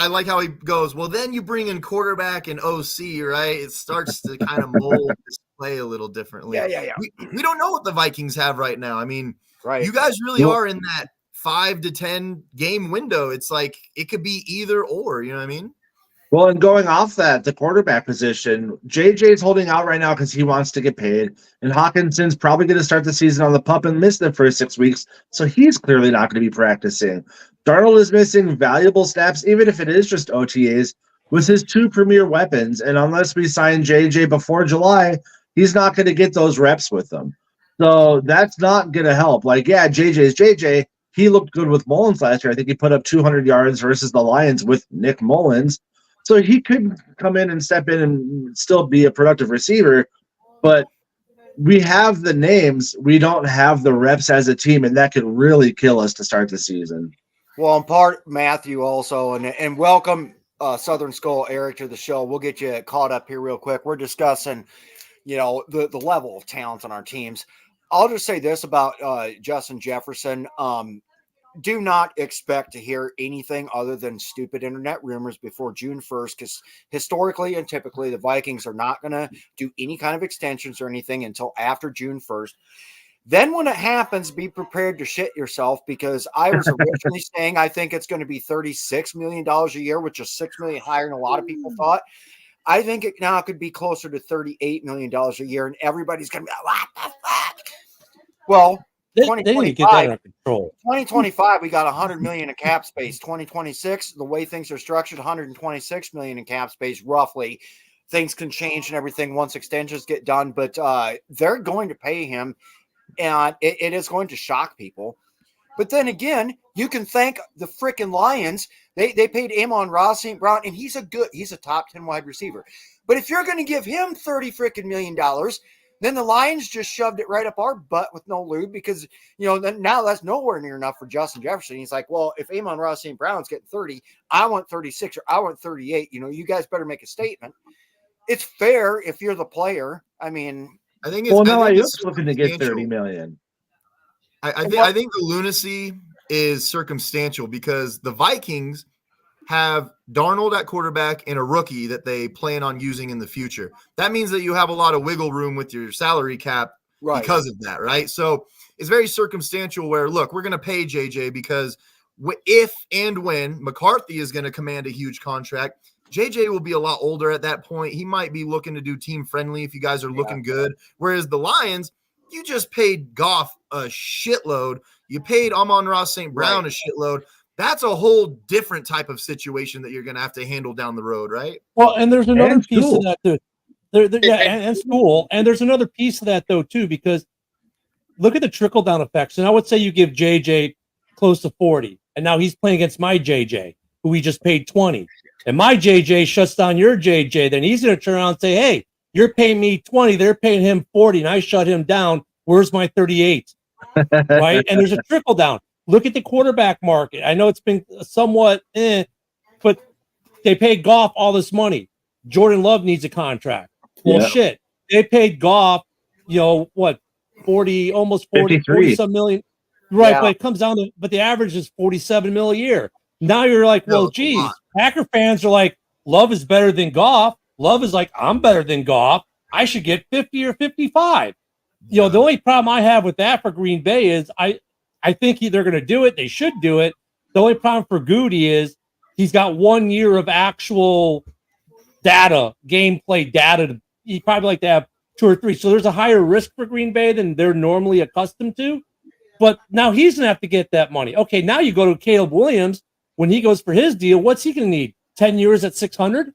like how he goes, well, then you bring in quarterback and OC, right? It starts to kind of mold this play a little differently. Yeah. We don't know what the Vikings have right now. I mean, right. You guys really are in that 5 to 10 game window. It's like it could be either or, you know what I mean? Well, and going off that, the quarterback position, JJ's holding out right now because he wants to get paid. And Hawkinson's probably going to start the season on the PUP and miss the first 6 weeks. So he's clearly not going to be practicing. Darnold is missing valuable snaps, even if it is just OTAs. with his two premier weapons. And unless we sign JJ before July, he's not going to get those reps with them. So that's not going to help. Like, yeah, JJ's JJ. He looked good with Mullins last year. I think he put up 200 yards versus the Lions with Nick Mullins. So he could come in and step in and still be a productive receiver. But we have the names. We don't have the reps as a team, and that could really kill us to start the season. Well, in part, Matthew also, and welcome Southern Skull Eric to the show. We'll get you caught up here real quick. We're discussing, the level of talent on our teams. I'll just say this about Justin Jefferson. Do not expect to hear anything other than stupid internet rumors before June 1st, because historically and typically the Vikings are not going to do any kind of extensions or anything until after June 1st. Then when it happens, be prepared to shit yourself, because I was originally saying I think it's going to be $36 million a year, which is $6 million higher than a lot of people thought. I think it now could be closer to $38 million a year, and everybody's going to be like, what the fuck? Well, They need to get that under control. 2025, we got $100 million in cap space. 2026, the way things are structured, $126 million in cap space, roughly. Things can change and everything once extensions get done, but they're going to pay him, and it is going to shock people. But then again, you can thank the freaking Lions. They paid Amon-Ra St. Brown, and he's a top 10 wide receiver. But if you're going to give him $30 million, then the Lions just shoved it right up our butt with no lube, because, now that's nowhere near enough for Justin Jefferson. He's like, well, if Amon-Ra St. Brown's getting 30, I want 36 or I want 38. You guys better make a statement. It's fair if you're the player. I mean, I think it's Ayuk's looking to get $30 million. I think the lunacy is circumstantial, because the Vikings have Darnold at quarterback and a rookie that they plan on using in the future. That means that you have a lot of wiggle room with your salary cap because of that, right? So it's very circumstantial where, look, we're going to pay JJ because if and when McCarthy is going to command a huge contract, JJ will be a lot older at that point. He might be looking to do team friendly if you guys are looking good. Whereas the Lions, you just paid Goff a shitload. You paid Amon-Ra St. Brown a shitload. That's a whole different type of situation that you're going to have to handle down the road, right? Well, and there's another piece of that too. And school. And there's another piece of that though too, because look at the trickle down effects. And I would say you give JJ close to 40, and now he's playing against my JJ, who we just paid 20, and my JJ shuts down your JJ. Then he's going to turn around and say, "Hey, you're paying me 20, they're paying him 40, and I shut him down. Where's my 38?" Right? And there's a trickle down. Look at the quarterback market. I know it's been somewhat, but they paid Goff all this money. Jordan Love needs a contract. Well, shit. They paid Goff, 40, almost 40 some million. Right, yeah. But it comes down to, but the average is 47 mil a year. Now you're like, well, geez, Packer fans are like, Love is better than Goff. Love is like, I'm better than Goff. I should get 50 or 55. The only problem I have with that for Green Bay is I think they're going to do it. They should do it. The only problem for Goody is he's got 1 year of actual data, gameplay data. He'd probably like to have 2 or 3. So there's a higher risk for Green Bay than they're normally accustomed to. But now he's going to have to get that money. Okay, now you go to Caleb Williams. When he goes for his deal, what's he going to need? 10 years at 600?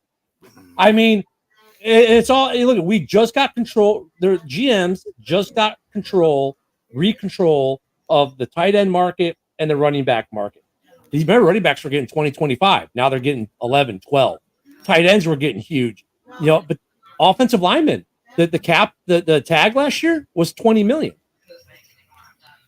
I mean, it's all, look, we just got control. Their GMs just got recontrol of the tight end market and the running back market. These running backs were getting 20, 25. Now they're getting 11, 12. Tight ends were getting huge. But offensive linemen, the cap, the tag last year was 20 million.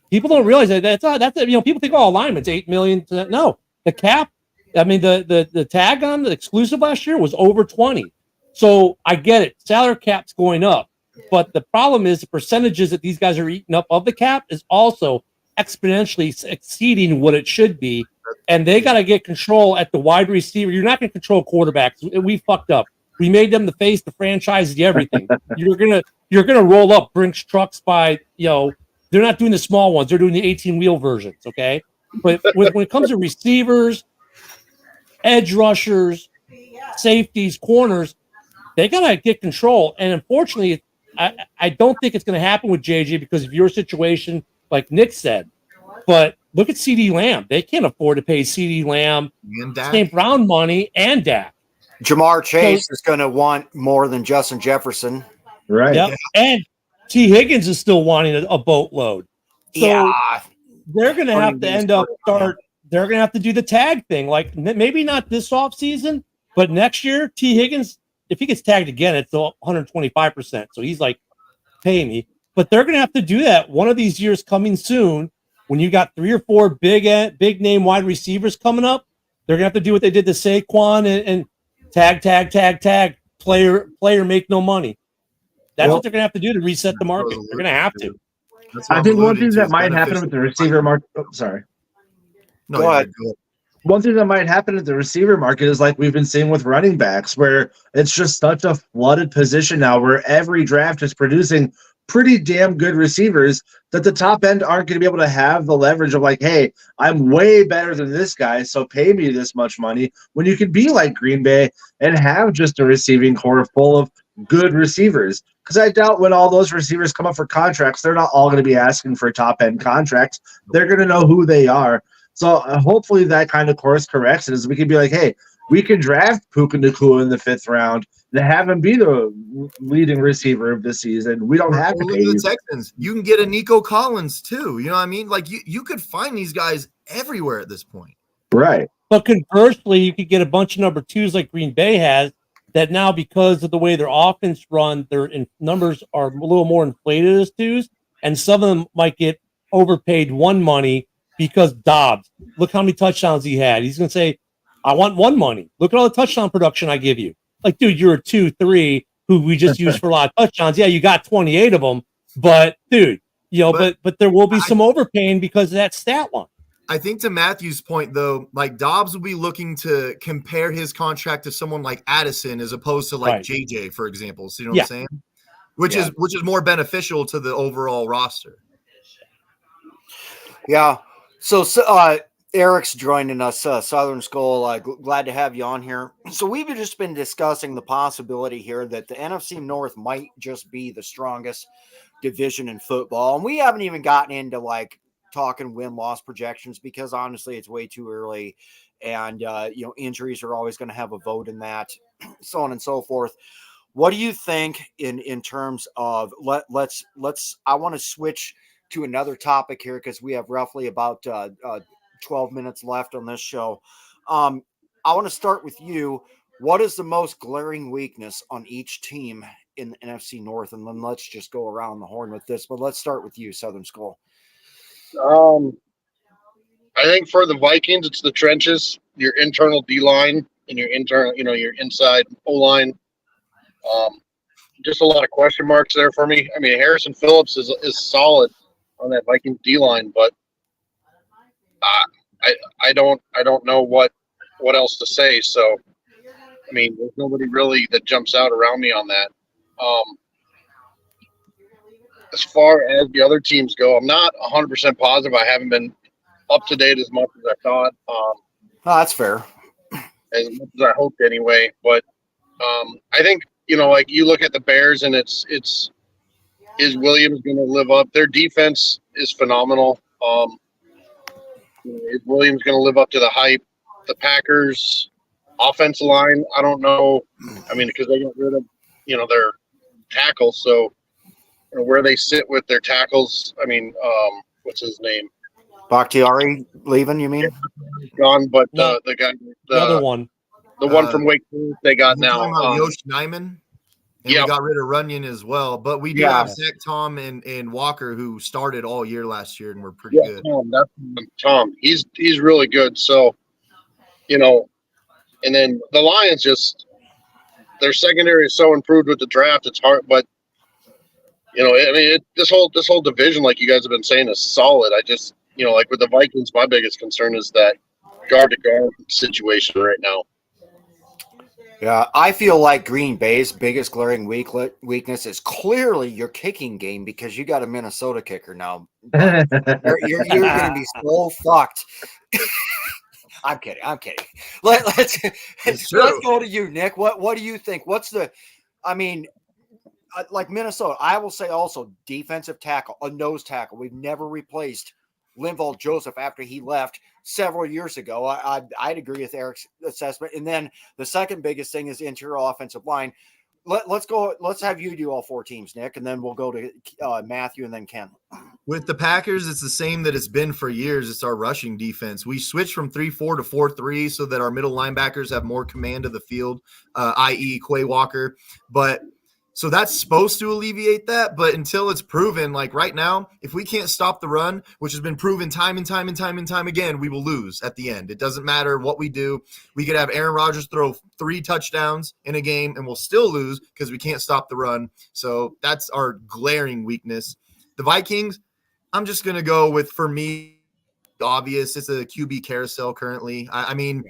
People don't realize that's people think, oh, alignment's 8 million. No, the cap, the tag on the exclusive last year was over 20. So I get it. Salary cap's going up. But the problem is the percentages that these guys are eating up of the cap is also exponentially exceeding what it should be. And they got to get control at the wide receiver. You're not going to control quarterbacks. We fucked up. We made them the face, the franchise, the everything. You're gonna roll up Brinks trucks by, they're not doing the small ones. They're doing the 18-wheel versions, okay? But when it comes to receivers, edge rushers, safeties, corners, they got to get control. And unfortunately, I don't think it's going to happen with JJ because of your situation, like Nick said. But look at CeeDee Lamb. They can't afford to pay CeeDee Lamb, St. Brown money, and Dak. Jamar Chase is going to want more than Justin Jefferson. Right. Yep. And T. Higgins is still wanting a boatload. So Yeah. they're going to have to they're going to have to do the tag thing. Like maybe not this offseason, but next year, T. Higgins, if he gets tagged again, it's 125%. So he's like, pay me. But they're going to have to do that one of these years coming soon when you got 3 or 4 big name wide receivers coming up. They're going to have to do what they did to Saquon and tag, player make no money. That's what they're going to have to do to reset the market. They're going to have to. I think one thing that might happen with the receiver market. Oh, sorry. No, Go ahead. One thing that might happen at the receiver market is like we've been seeing with running backs, where it's just such a flooded position now where every draft is producing pretty damn good receivers that the top end aren't going to be able to have the leverage of like, hey, I'm way better than this guy, so pay me this much money, when you could be like Green Bay and have just a receiving core full of good receivers. Because I doubt when all those receivers come up for contracts, they're not all going to be asking for top end contracts. They're going to know who they are. So hopefully that kind of course corrects it, is we can be like, hey, we can draft Puka Nacua in the 5th round to have him be the leading receiver of the season. We don't have to pay the Texans. You can get a Nico Collins too. You know what I mean? Like you could find these guys everywhere at this point. Right. But conversely, you could get a bunch of number 2s like Green Bay has that now, because of the way their offense run, their numbers are a little more inflated as 2s, and some of them might get overpaid one money because Dobbs, look how many touchdowns he had. He's going to say, I want one money. Look at all the touchdown production I give you. Like, dude, you're a 2-3 who we just used for a lot of touchdowns. Yeah, you got 28 of them, but dude, but there will be some overpaying because of that stat line. I think to Matthew's point, though, like Dobbs will be looking to compare his contract to someone like Addison as opposed to like JJ, for example. So you know what I'm saying? Which is more beneficial to the overall roster. Yeah. So Eric's joining us, Southern Skull. Glad to have you on here. So we've just been discussing the possibility here that the NFC North might just be the strongest division in football. And we haven't even gotten into like talking win-loss projections because honestly, it's way too early. And, injuries are always going to have a vote in that, so on and so forth. What do you think in terms of let's I want to switch to another topic here because we have roughly about 12 minutes left on this show. I want to start with you. What is the most glaring weakness on each team in the NFC North? And then let's just go around the horn with this. But let's start with you, Southern Skull. I think for the Vikings, it's the trenches, your internal D line and your internal, your inside O line. Just a lot of question marks there for me. I mean, Harrison Phillips is solid on that Vikings D line, but I don't know what else to say. So, I mean, there's nobody really that jumps out around me on that. As far as the other teams go, I'm not 100% positive. I haven't been up to date as much as I thought. That's fair. As much as I hoped anyway. But I think, like you look at the Bears and is Williams going to live up? Their defense is phenomenal. Is Williams going to live up to the hype? The Packers offensive line, I don't know. I mean, because they got rid of, their tackles. So, where they sit with their tackles. I mean, what's his name? Bakhtiari leaving, you mean? Gone, but the guy, the other one. The one from Wake Forest they got now. Yosh Nijman. And we got rid of Runyon as well. But we do have Zach Tom and Walker, who started all year last year and were pretty good. Tom. He's really good. So, and then the Lions their secondary is so improved with the draft. It's hard, but this whole division, like you guys have been saying, is solid. I just, like with the Vikings, my biggest concern is that guard to guard situation right now. Yeah, I feel like Green Bay's biggest glaring weakness is clearly your kicking game because you got a Minnesota kicker now. You're going to be so fucked. I'm kidding. Let's go to you, Nick. What do you think? Like Minnesota, I will say also defensive tackle, a nose tackle. We've never replaced Linval Joseph after he left several years ago. I'd agree with Eric's assessment. And then the second biggest thing is interior offensive line. Let's go. Let's have you do all 4 teams, Nick, and then we'll go to Matthew and then Ken. With the Packers, it's the same that it's been for years. It's our rushing defense. We switched from 3-4 to 4-3 so that our middle linebackers have more command of the field, i.e. Quay Walker. But so that's supposed to alleviate that. But until it's proven, like right now, if we can't stop the run, which has been proven time and time again, we will lose at the end. It doesn't matter what we do. We could have Aaron Rodgers throw 3 touchdowns in a game and we'll still lose because we can't stop the run. So that's our glaring weakness. The Vikings, I'm just going to go with, for me, obvious. It's a QB carousel currently. I mean,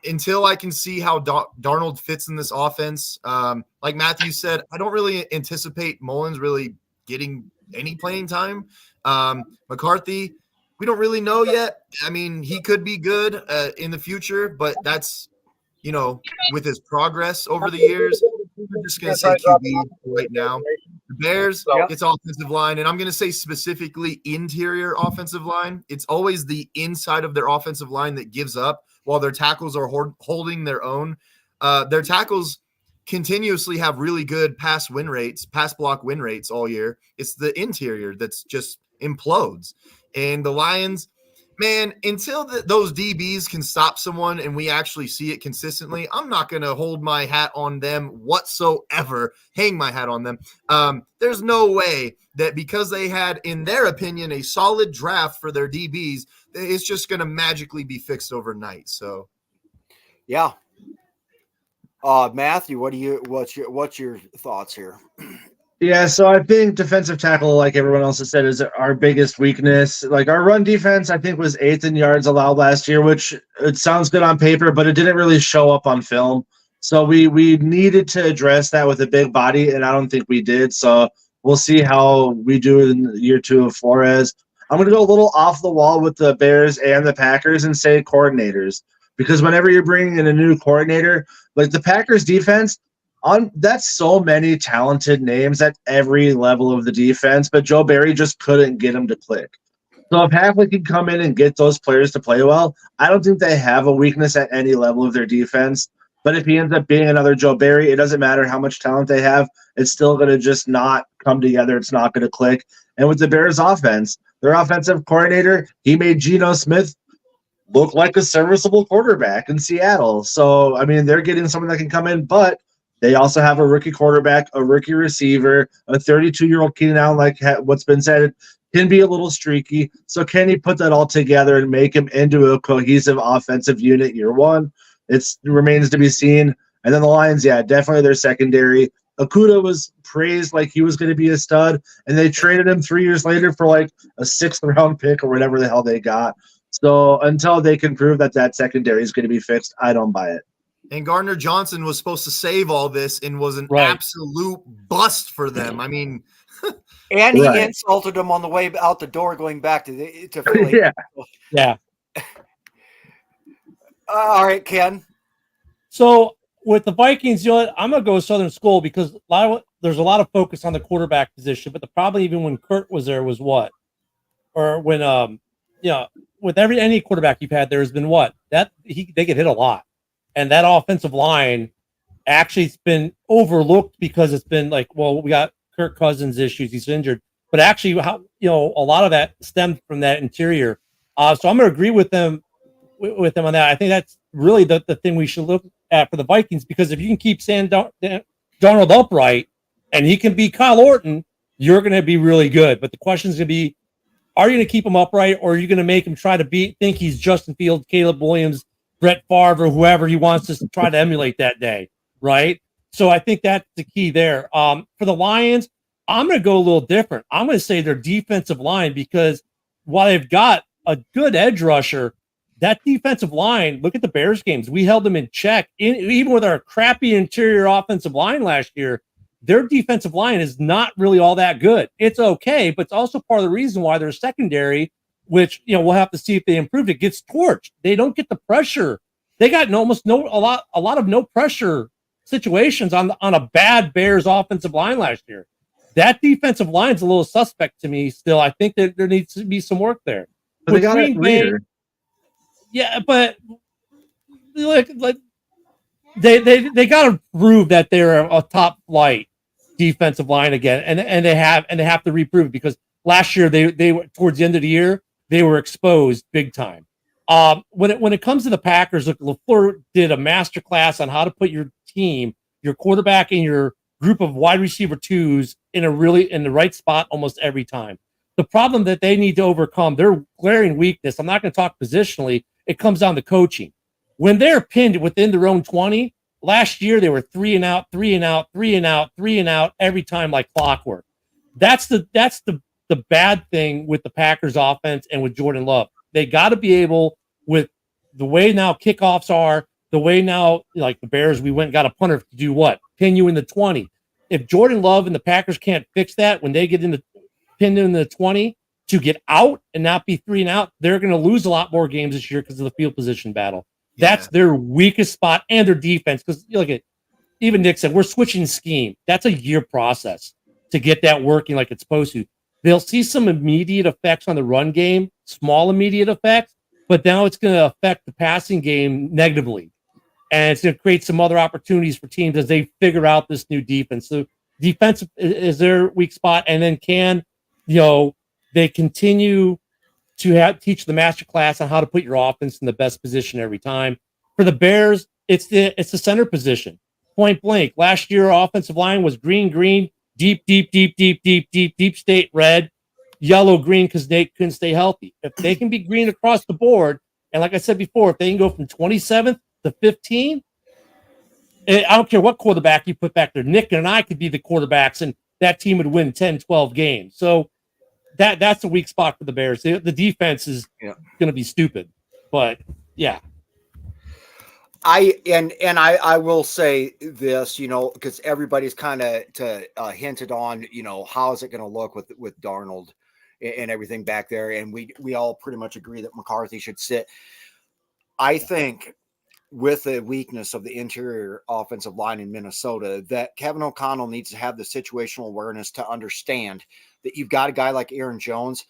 until I can see how Darnold fits in this offense, like Matthew said, I don't really anticipate Mullins really getting any playing time. McCarthy, we don't really know yet. I mean, he could be good in the future, but that's, with his progress over the years, I'm just going to say QB right now. The Bears, it's offensive line, and I'm going to say specifically interior offensive line. It's always the inside of their offensive line that gives up while their tackles are holding their own. Their tackles continuously have really good pass block win rates all year. It's the interior that's just implodes. And the Lions, man, until those DBs can stop someone and we actually see it consistently, I'm not going to hold my hat on them whatsoever, hang my hat on them. There's no way that because they had, in their opinion, a solid draft for their DBs, it's just going to magically be fixed overnight. So, yeah. Matthew, what's your thoughts here? Yeah, so I think defensive tackle, like everyone else has said, is our biggest weakness. Like our run defense, I think, was 8th in yards allowed last year, which it sounds good on paper, but it didn't really show up on film. So we needed to address that with a big body, and I don't think we did. So we'll see how we do in year 2 of Flores. I'm going to go a little off the wall with the Bears and the Packers and say coordinators, because whenever you're bringing in a new coordinator, like the Packers defense, that's so many talented names at every level of the defense, but Joe Barry just couldn't get them to click. So if Hafley can come in and get those players to play well, I don't think they have a weakness at any level of their defense. But if he ends up being another Joe Barry, it doesn't matter how much talent they have. It's still going to just not come together. It's not going to click. And with the Bears offense, their offensive coordinator, he made Geno Smith look like a serviceable quarterback in Seattle. So, I mean, they're getting someone that can come in, but they also have a rookie quarterback, a rookie receiver, a 32-year-old Keenan Allen, like what's been said, can be a little streaky. So can he put that all together and make him into a cohesive offensive unit year 1? It remains to be seen. And then the Lions, yeah, definitely their secondary. Okuda was praised like he was going to be a stud, and they traded him 3 years later for like a 6th-round pick or whatever the hell they got. So until they can prove that secondary is going to be fixed, I don't buy it. And Gardner Johnson was supposed to save all this and was an absolute bust for them. I mean, and he insulted him on the way out the door going back to Philly. Yeah. All right, Ken. So with the Vikings, I'm going to go with Southern School because there's a lot of focus on the quarterback position, but the problem even when Kurt was there was what? Or when, with any quarterback you've had, there's been what? They get hit a lot. And that offensive line actually has been overlooked because it's been like, well, we got Kirk Cousins issues. He's injured. But actually, a lot of that stemmed from that interior. So I'm going to agree with them on that. I think that's really the thing we should look at for the Vikings, because if you can keep Darnold upright and he can be Kyle Orton, you're going to be really good. But the question is going to be, are you going to keep him upright, or are you going to make him try to think he's Justin Fields, Caleb Williams, Brett Favre, or whoever he wants to try to emulate that day, right? So I think that's the key there. For the Lions, I'm going to go a little different. I'm going to say their defensive line, because while they've got a good edge rusher, that defensive line, look at the Bears games. We held them in check. Even with our crappy interior offensive line last year, their defensive line is not really all that good. It's okay, but it's also part of the reason why their secondary, which we'll have to see if they improved, it gets torched. They don't get the pressure. They got a lot of no pressure situations on a bad Bears offensive line last year. That defensive line is a little suspect to me still. I think that there needs to be some work there. But they got a Green Bay, leader. yeah, but like they got to prove that they're a top flight defensive line again, and they have to reprove it, because last year they were towards the end of the year they were exposed big time. When it comes to the Packers, look, LaFleur did a master class on how to put your team, your quarterback, and your group of wide receiver twos in the right spot almost every time. The problem that they need to overcome, their glaring weakness, I'm not going to talk positionally, it comes down to coaching. When they're pinned within their own 20, last year they were 3 and out, 3 and out, 3 and out, 3 and out every time like clockwork. That's the bad thing with the Packers offense and with Jordan Love. They got to be able, with the way now kickoffs are, the way now, like the Bears, we went and got a punter to do what? Pin you in the 20. If Jordan Love and the Packers can't fix that when they get pinned in the 20 to get out and not be 3 and out, they're going to lose a lot more games this year because of the field position battle. Yeah. That's their weakest spot, and their defense. Because you look at, even Nick said, we're switching scheme. That's a year process to get that working like it's supposed to. They'll see some immediate effects on the run game, small immediate effects, but now it's going to affect the passing game negatively. And it's going to create some other opportunities for teams as they figure out this new defense. So defense is their weak spot. And then they continue to teach the master class on how to put your offense in the best position every time. For the Bears, it's the center position. Point blank. Last year, our offensive line was green, deep state red, yellow, green, because they couldn't stay healthy. If they can be green across the board, and like I said before, if they can go from 27th to 15, I don't care what quarterback you put back there. Nick and I could be the quarterbacks, and that team would win 10, 12 games. So that's a weak spot for the Bears. The defense is going to be stupid, but yeah. I will say this, because everybody's kind of hinted on, how is it going to look with Darnold and everything back there, and we all pretty much agree that McCarthy should sit. I think with the weakness of the interior offensive line in Minnesota, that Kevin O'Connell needs to have the situational awareness to understand that you've got a guy like Aaron Jones.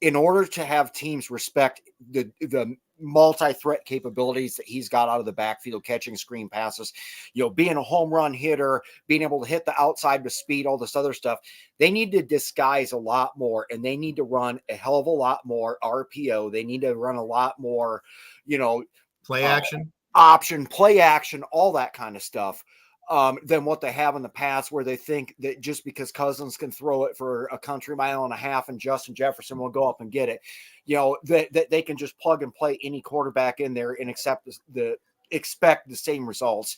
In order to have teams respect the multi-threat capabilities that he's got out of the backfield, catching screen passes, being a home run hitter, being able to hit the outside with speed, all this other stuff, they need to disguise a lot more, and they need to run a hell of a lot more RPO. They need to run a lot more, play action, option, play action, all that kind of stuff. Than what they have in the past, where they think that just because Cousins can throw it for a country mile and a half and Justin Jefferson will go up and get it, that they can just plug and play any quarterback in there and expect the same results.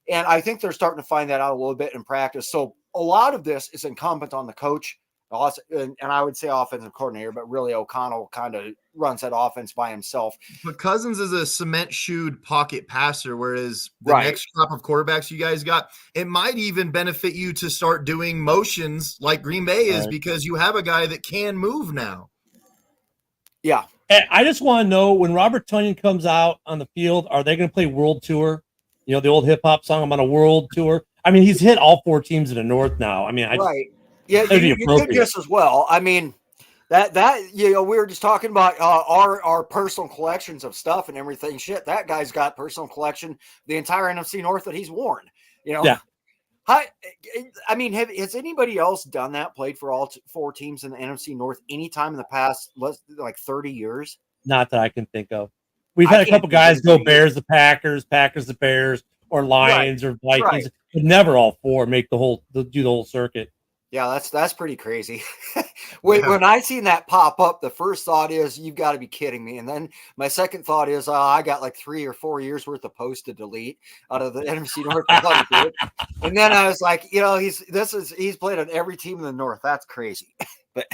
And I think they're starting to find that out a little bit in practice. So a lot of this is incumbent on the coach, and I would say offensive coordinator, but really O'Connell kind of runs that offense by himself. But Cousins is a cement-shoed pocket passer, whereas the next crop of quarterbacks you guys got, it might even benefit you to start doing motions like Green Bay is, because you have a guy that can move now. Yeah. And I just want to know, when Robert Tonyan comes out on the field, are they going to play World Tour? The old hip-hop song, I'm on a World Tour. I mean, he's hit all 4 teams in the North now. I mean, yeah, you could just as well. I mean, that we were just talking about our personal collections of stuff and everything. Shit, that guy's got personal collection, the entire NFC North that he's worn. Yeah. I mean, has anybody else done that? Played for all 4 teams in the NFC North anytime in the past, like 30 years? Not that I can think of. We've had a couple guys go Bears, the Packers, the Bears, or Lions or Vikings, but never all 4 do the whole circuit. Yeah, that's pretty crazy. When I seen that pop up, the first thought is, you've got to be kidding me. And then my second thought is, I got like 3 or 4 years worth of posts to delete out of the NFC North. And then I was like, he's played on every team in the North. That's crazy. But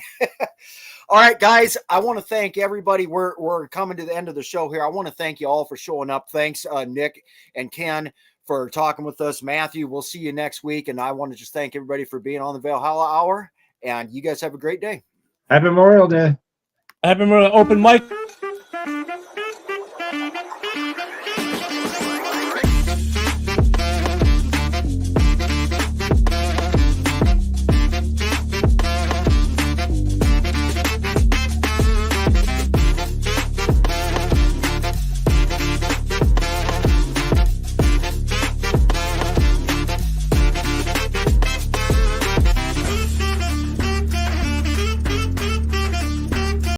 all right, guys, I want to thank everybody. We're coming to the end of the show here. I want to thank you all for showing up. Thanks, Nick and Ken, for talking with us. Matthew, we'll see you next week. And I want to just thank everybody for being on the Valhalla Hour. And you guys have a great day. Happy Memorial Day. Happy Memorial. Open mic